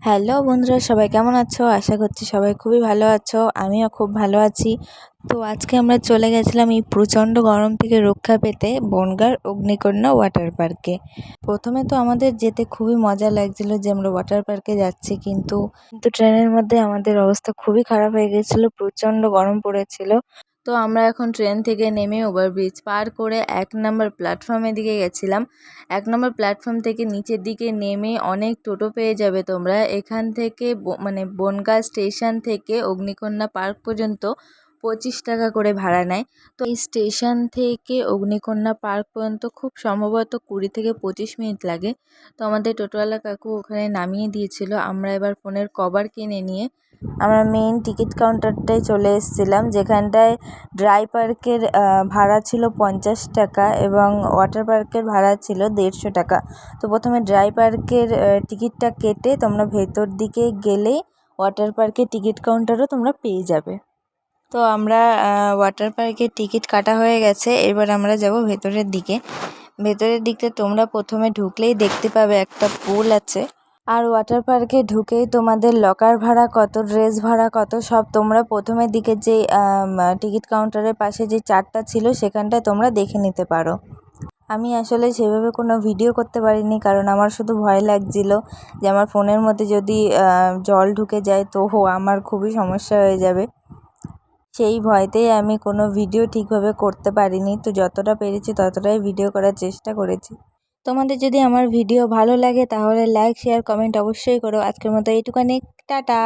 Hello বন্ধুরা, সবাই কেমন আছো? আশা করছি সবাই খুবই ভালো আছো। আমিও খুব ভালো আছি। তো আজকে আমরা চলে গেছিলাম এই প্রচণ্ড গরম থেকে রক্ষা পেতে বনগাঁর অগ্নিকন্যা ওয়াটার পার্কে। প্রথমে তো আমাদের যেতে খুবই মজা লাগছিল যে আমরা ওয়াটার পার্কে যাচ্ছি, কিন্তু ট্রেনের মধ্যে আমাদের অবস্থা খুবই খারাপ হয়ে গেছিলো, প্রচণ্ড গরম পড়েছিল। তো আমরা এখন ট্রেন থেকে নেমে ওভারব্রিজ পার করে 1 নম্বর প্ল্যাটফর্মের দিকে গেছিলাম। 1 নম্বর প্ল্যাটফর্ম থেকে নিচের দিকে নেমে অনেক টোটো পেয়ে যাবে তোমরা। এখান থেকে বনগাঁ স্টেশন থেকে অগ্নিকন্যা পার্ক পর্যন্ত 25 টাকা করে ভাড়া নেয়। তো এই স্টেশন থেকে অগ্নিকন্যা পার্ক পর্যন্ত খুব সম্ভবত 20 থেকে 25 মিনিট লাগে। তো আমাদের টোটোওয়ালা কাকু ওখানে নামিয়ে দিয়েছিল। আমরা এবার ফোনের কভার কিনে নিয়ে আমরা মেইন টিকিট কাউন্টারটায় চলে এসেছিলাম, যেখানটায় ড্রাই পার্কের ভাড়া ছিল 50 টাকা এবং ওয়াটার পার্কের ভাড়া ছিল 150 টাকা। তো প্রথমে ড্রাই পার্কের টিকিটটা কেটে তোমরা ভেতর দিকে গেলেই ওয়াটার পার্কের টিকিট কাউন্টারও তোমরা পেয়ে যাবে। তো আমরা ওয়াটার পার্কের টিকিট কাটা হয়ে গেছে, এবার আমরা যাব ভেতরের দিকে। ভেতরের দিকটা তোমরা প্রথমে ঢুকলেই দেখতে পাবে একটা পুল আছে। আর ওয়াটার পার্কে ঢুকেই তোমাদের লকার ভাড়া কত, ড্রেস ভাড়া কত, সব তোমরা প্রথমের দিকে যে টিকিট কাউন্টারের পাশে যে চার্টটা ছিল সেখানটায় তোমরা দেখে নিতে পারো। আমি আসলে সেভাবে কোনো ভিডিও করতে পারিনি, কারণ আমার শুধু ভয় লাগছিল যে আমার ফোনের মধ্যে যদি জল ঢুকে যায় তো আমার খুবই সমস্যা হয়ে যাবে। সেই ভয়তেই আমি কোনো ভিডিও ঠিকভাবে করতে পারিনি। তো যতটা পেরেছি ততটাই ভিডিও করার চেষ্টা করেছি। তোমাদের যদি আমার ভিডিও ভালো লাগে তাহলে লাইক, শেয়ার, কমেন্ট অবশ্যই করো। আজকের মতো এইটুখানি, টাটা।